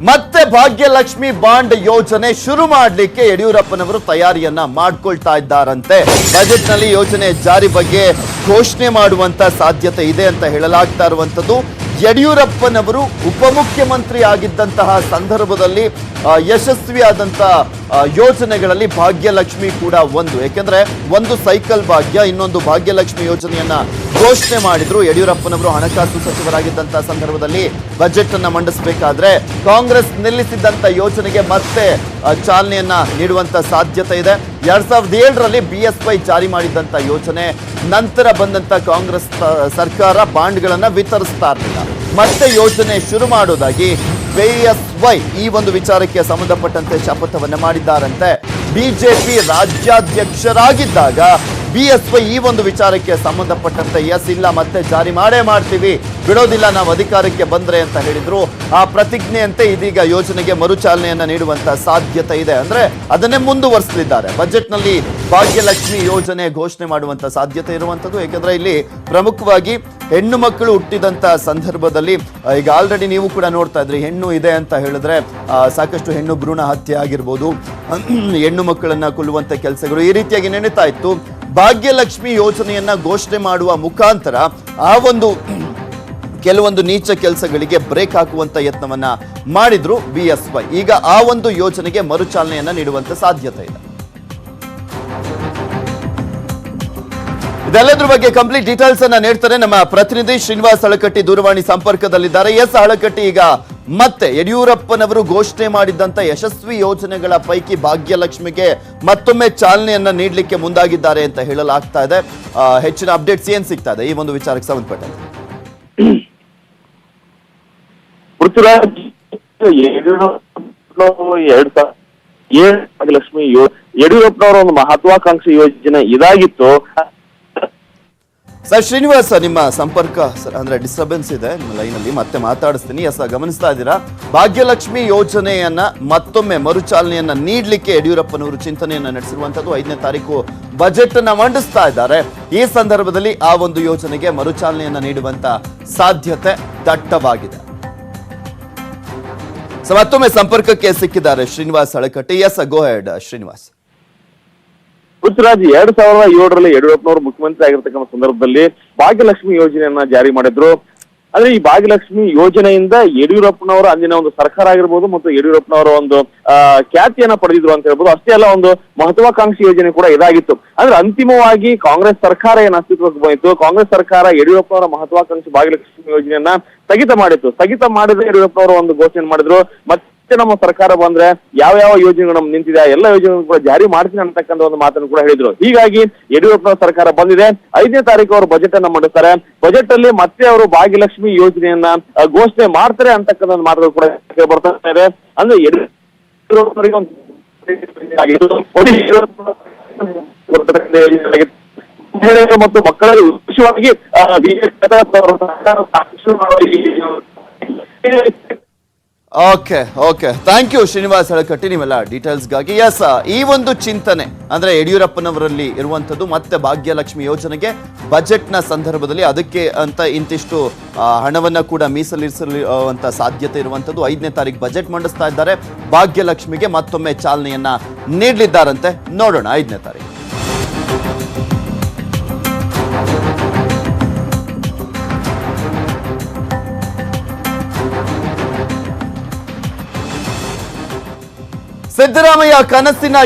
ಮತ್ತೆ ಭಾಗ್ಯಲಕ್ಷ್ಮಿ ಬಾಂಡ್ ಯೋಜನೆ ಶುರು ಮಾಡಲಿಕ್ಕೆ ಯಡಿಯೂರಪ್ಪನವರು ತಯಾರಿಯನ್ನ ಮಾಡ್ಕೊಳ್ತಾ ಇದ್ದಾರಂತೆ. ಬಜೆಟ್ ನಲ್ಲಿ ಯೋಜನೆ ಜಾರಿ ಬಗ್ಗೆ ಘೋಷಣೆ ಮಾಡುವಂತ ಸಾಧ್ಯತೆ ಇದೆ ಅಂತ ಹೇಳಲಾಗ್ತಾ ಇರುವಂತದ್ದು. ಯಡಿಯೂರಪ್ಪನವರು ಉಪಮುಖ್ಯಮಂತ್ರಿ ಆಗಿದ್ದಂತಹ ಸಂದರ್ಭದಲ್ಲಿ ಯಶಸ್ವಿಯಾದಂತಹ ಯೋಜನೆಗಳಲ್ಲಿ ಭಾಗ್ಯಲಕ್ಷ್ಮಿ ಕೂಡ ಒಂದು. ಯಾಕೆಂದ್ರೆ ಒಂದು ಸೈಕಲ್ ಭಾಗ್ಯ, ಇನ್ನೊಂದು ಭಾಗ್ಯಲಕ್ಷ್ಮಿ ಯೋಜನೆಯನ್ನ ಘೋಷಣೆ ಮಾಡಿದ್ರು. ಯಡಿಯೂರಪ್ಪನವರು ಹಣಕಾಸು ಸಚಿವರಾಗಿದ್ದಂತಹ ಸಂದರ್ಭದಲ್ಲಿ ಬಜೆಟ್ ಅನ್ನ ಮಂಡಿಸಬೇಕಾದ್ರೆ ಕಾಂಗ್ರೆಸ್ ನಿಲ್ಲಿಸಿದ್ದಂತ ಯೋಜನೆಗೆ ಮತ್ತೆ ಚಾಲನೆಯನ್ನ ನೀಡುವಂತ ಸಾಧ್ಯತೆ ಇದೆ. 2007ರಲ್ಲಿ BSY ಜಾರಿ ಮಾಡಿದಂತ ಯೋಜನೆ ನಂತರ ಬಂದಂತ ಕಾಂಗ್ರೆಸ್ ಸರ್ಕಾರ ಬಾಂಡ್ಗಳನ್ನ ವಿತರಿಸ್ತಾ ಇರಲಿಲ್ಲ. ಮತ್ತೆ ಯೋಜನೆ ಶುರು ಮಾಡೋದಾಗಿ BSY ಈ ಒಂದು ವಿಚಾರಕ್ಕೆ ಸಂಬಂಧಪಟ್ಟಂತೆ ಶಪಥವನ್ನ ಮಾಡಿದ್ದಾರಂತೆ. ಬಿಜೆಪಿ ರಾಜ್ಯಾಧ್ಯಕ್ಷರಾಗಿದ್ದಾಗ BSY ಈ ಒಂದು ವಿಚಾರಕ್ಕೆ ಸಂಬಂಧಪಟ್ಟಂತೆ ಇಲ್ಲ ಮತ್ತೆ ಜಾರಿ ಮಾಡೇ ಮಾಡ್ತೀವಿ, ಬಿಡೋದಿಲ್ಲ ನಾವು ಅಧಿಕಾರಕ್ಕೆ ಬಂದ್ರೆ ಅಂತ ಹೇಳಿದ್ರು. ಆ ಪ್ರತಿಜ್ಞೆಯಂತೆ ಇದೀಗ ಯೋಜನೆಗೆ ಮರುಚಾಲನೆಯನ್ನ ನೀಡುವಂತ ಸಾಧ್ಯತೆ ಇದೆ. ಅಂದ್ರೆ ಅದನ್ನೇ ಮುಂದುವರಿಸಲಿದ್ದಾರೆ. ಬಜೆಟ್ ನಲ್ಲಿ ಭಾಗ್ಯಲಕ್ಷ್ಮಿ ಯೋಜನೆ ಘೋಷಣೆ ಮಾಡುವಂತ ಸಾಧ್ಯತೆ ಇರುವಂತದ್ದು. ಯಾಕಂದ್ರೆ ಇಲ್ಲಿ ಪ್ರಮುಖವಾಗಿ ಹೆಣ್ಣು ಮಕ್ಕಳು ಹುಟ್ಟಿದಂತ ಸಂದರ್ಭದಲ್ಲಿ ಈಗ ಆಲ್ರೆಡಿ ನೀವು ಕೂಡ ನೋಡ್ತಾ ಇದ್ರಿ, ಹೆಣ್ಣು ಇದೆ ಅಂತ ಹೇಳಿದ್ರೆ ಸಾಕಷ್ಟು ಹೆಣ್ಣು ಭ್ರೂಣ ಹತ್ಯೆ ಆಗಿರ್ಬೋದು, ಹೆಣ್ಣು ಮಕ್ಕಳನ್ನ ಕೊಲ್ಲುವಂತ ಕೆಲಸಗಳು ಈ ರೀತಿಯಾಗಿ ನಡೀತಾ ಇತ್ತು. ಭಾಗ್ಯಲಕ್ಷ್ಮಿ ಯೋಜನೆಯನ್ನ ಘೋಷಣೆ ಮಾಡುವ ಮುಖಾಂತರ ಆ ಒಂದು ಕೆಲವೊಂದು ನೀಚ ಕೆಲಸಗಳಿಗೆ ಬ್ರೇಕ್ ಹಾಕುವಂತ ಯತ್ನವನ್ನ ಮಾಡಿದ್ರು BSY. ಈಗ ಆ ಒಂದು ಯೋಜನೆಗೆ ಮರುಚಾಲನೆಯನ್ನ ನೀಡುವಂತ ಸಾಧ್ಯತೆ ಇದೆ. ಇದೆಲ್ಲದ್ರ ಬಗ್ಗೆ ಕಂಪ್ಲೀಟ್ ಡೀಟೇಲ್ಸ್ ಅನ್ನ ನೀಡ್ತಾರೆ ನಮ್ಮ ಪ್ರತಿನಿಧಿ ಶ್ರೀನಿವಾಸ್ ಹಳಕಟ್ಟಿ ದೂರವಾಣಿ ಸಂಪರ್ಕದಲ್ಲಿದ್ದಾರೆ. ಹಳಕಟ್ಟಿ, ಈಗ ಮತ್ತೆ ಯಡಿಯೂರಪ್ಪನವರು ಘೋಷಣೆ ಮಾಡಿದಂತ ಯಶಸ್ವಿ ಯೋಜನೆಗಳ ಪೈಕಿ ಭಾಗ್ಯಲಕ್ಷ್ಮಿಗೆ ಮತ್ತೊಮ್ಮೆ ಚಾಲನೆಯನ್ನ ನೀಡಲಿಕ್ಕೆ ಮುಂದಾಗಿದ್ದಾರೆ ಅಂತ ಹೇಳಲಾಗ್ತಾ ಇದೆ. ಹೆಚ್ಚಿನ ಅಪ್ಡೇಟ್ಸ್ ಏನ್ ಸಿಗ್ತಾ ಇದೆ ಈ ಒಂದು ವಿಚಾರಕ್ಕೆ ಸಂಬಂಧಪಟ್ಟಂತೆ? ಭಾಗ್ಯಲಕ್ಷ್ಮಿ ಯಡಿಯೂರಪ್ಪನವರ ಒಂದು ಮಹತ್ವಾಕಾಂಕ್ಷಿ ಯೋಜನೆ ಇದಾಗಿತ್ತು. ಸರ್ ಶ್ರೀನಿವಾಸ್, ನಿಮ್ಮ ಸಂಪರ್ಕ ಅಂದ್ರೆ ಡಿಸ್ಟರ್ಬೆನ್ಸ್ ಇದೆ ನಿಮ್ಮ ಲೈನಲ್ಲಿ, ಮತ್ತೆ ಮಾತಾಡಿಸ್ತೀನಿ. ಗಮನಿಸ್ತಾ ಇದ್ದೀರಾ, ಭಾಗ್ಯಲಕ್ಷ್ಮಿ ಯೋಜನೆಯನ್ನ ಮತ್ತೊಮ್ಮೆ ಮರುಚಾಲನೆಯನ್ನ ನೀಡಲಿಕ್ಕೆ ಯಡಿಯೂರಪ್ಪನವರು ಚಿಂತನೆಯನ್ನ ನಡೆಸಿರುವಂತದ್ದು. 5ನೇ ತಾರೀಕು ಬಜೆಟ್ ಅನ್ನ ಮಂಡಿಸ್ತಾ ಇದ್ದಾರೆ. ಈ ಸಂದರ್ಭದಲ್ಲಿ ಆ ಒಂದು ಯೋಜನೆಗೆ ಮರುಚಾಲನೆಯನ್ನ ನೀಡುವಂತ ಸಾಧ್ಯತೆ ದಟ್ಟವಾಗಿದೆ. ಮತ್ತೊಮ್ಮೆ ಸಂಪರ್ಕಕ್ಕೆ ಸಿಕ್ಕಿದ್ದಾರೆ ಶ್ರೀನಿವಾಸ್ ಹಳಕಟ್ಟಿ. ಗೋ ಹೆಡ್ ಶ್ರೀನಿವಾಸ್. ಪೃಥ್ವಿರಾಜ್, 2007ರಲ್ಲಿ ಯಡಿಯೂರಪ್ಪನವರು ಮುಖ್ಯಮಂತ್ರಿ ಆಗಿರ್ತಕ್ಕಂಥ ಸಂದರ್ಭದಲ್ಲಿ ಭಾಗ್ಯಲಕ್ಷ್ಮಿ ಯೋಜನೆಯನ್ನ ಜಾರಿ ಮಾಡಿದ್ರು. ಆದ್ರೆ ಈ ಭಾಗ್ಯಲಕ್ಷ್ಮಿ ಯೋಜನೆಯಿಂದ ಯಡಿಯೂರಪ್ಪನವರ ಅಂದಿನ ಒಂದು ಸರ್ಕಾರ ಆಗಿರ್ಬೋದು ಮತ್ತು ಯಡಿಯೂರಪ್ಪನವರ ಒಂದು ಖ್ಯಾತಿಯನ್ನ ಪಡೆದಿದ್ರು ಅಂತ ಹೇಳ್ಬೋದು. ಅಷ್ಟೇ ಅಲ್ಲ, ಒಂದು ಮಹತ್ವಾಕಾಂಕ್ಷಿ ಯೋಜನೆ ಕೂಡ ಇದಾಗಿತ್ತು. ಅಂದ್ರೆ ಅಂತಿಮವಾಗಿ ಕಾಂಗ್ರೆಸ್ ಸರ್ಕಾರ ಏನ್ ಅಸ್ತಿತ್ವಕ್ಕೆ ಬಂದಿತ್ತು, ಕಾಂಗ್ರೆಸ್ ಸರ್ಕಾರ ಯಡಿಯೂರಪ್ಪನವರ ಮಹತ್ವಾಕಾಂಕ್ಷಿ ಭಾಗ್ಯಲಕ್ಷ್ಮಿ ಯೋಜನೆಯನ್ನ ಸ್ಥಗಿತ ಮಾಡಿತ್ತು. ಸ್ಥಗಿತ ಮಾಡಿದ್ರೆ ಯಡಿಯೂರಪ್ಪನವರು ಒಂದು ಘೋಷಣೆ ಮಾಡಿದ್ರು, ಮತ್ತೆ ನಮ್ಮ ಸರ್ಕಾರ ಬಂದ್ರೆ ಯಾವ ಯಾವ ಯೋಜನೆಗಳು ನಮ್ಗೆ ನಿಂತಿದೆ ಎಲ್ಲ ಯೋಜನೆಗಳು ಕೂಡ ಜಾರಿ ಮಾಡ್ತೀನಿ ಅಂತಕ್ಕಂಥ ಒಂದು ಮಾತನ್ನು ಕೂಡ ಹೇಳಿದ್ರು. ಹೀಗಾಗಿ ಯಡಿಯೂರಪ್ಪನವರ ಸರ್ಕಾರ ಬಂದಿದೆ. 5ನೇ ತಾರೀಕು ಅವರು ಬಜೆಟ್ ಅನ್ನ ಮಂಡಿಸ್ತಾರೆ. ಬಜೆಟ್ ಅಲ್ಲಿ ಮತ್ತೆ ಅವರು ಭಾಗ್ಯಲಕ್ಷ್ಮಿ ಯೋಜನೆಯನ್ನ ಘೋಷಣೆ ಮಾಡ್ತಾರೆ ಅಂತಕ್ಕಂಥ ಒಂದು ಮಾತುಗಳು ಕೂಡ ಬರ್ತಾ ಇದೆ. ಅಂದ್ರೆ ಯಡಿಯೂರಪ್ಪನವರಿಗೆ ಮತ್ತು ಮಕ್ಕಳಿಗೆ ವಿಶೇಷವಾಗಿ okay thank you Srinivas Halakatti ನಿಮ್ಮೆಲ್ಲ ಡೀಟೇಲ್ಸ್ಗಾಗಿ. ಈ ಒಂದು ಚಿಂತನೆ ಅಂದ್ರೆ ಯಡಿಯೂರಪ್ಪನವರಲ್ಲಿ ಇರುವಂತದ್ದು, ಮತ್ತೆ ಭಾಗ್ಯಲಕ್ಷ್ಮಿ ಯೋಜನೆಗೆ ಬಜೆಟ್ನ ಸಂದರ್ಭದಲ್ಲಿ ಅದಕ್ಕೆ ಅಂತ ಇಂತಿಷ್ಟು ಹಣವನ್ನ ಕೂಡ ಮೀಸಲಿರಿಸುವಂತ ಸಾಧ್ಯತೆ ಇರುವಂತದ್ದು. 5ನೇ ತಾರೀಕು ಬಜೆಟ್ ಮಂಡಿಸ್ತಾ ಇದ್ದಾರೆ. ಭಾಗ್ಯಲಕ್ಷ್ಮಿಗೆ ಮತ್ತೊಮ್ಮೆ ಚಾಲನೆಯನ್ನ ನೀಡಲಿದ್ದಾರಂತೆ. ನೋಡೋಣ 5ನೇ ತಾರೀಕು. ಸಿದ್ದರಾಮಯ್ಯ ಕನಸಿನ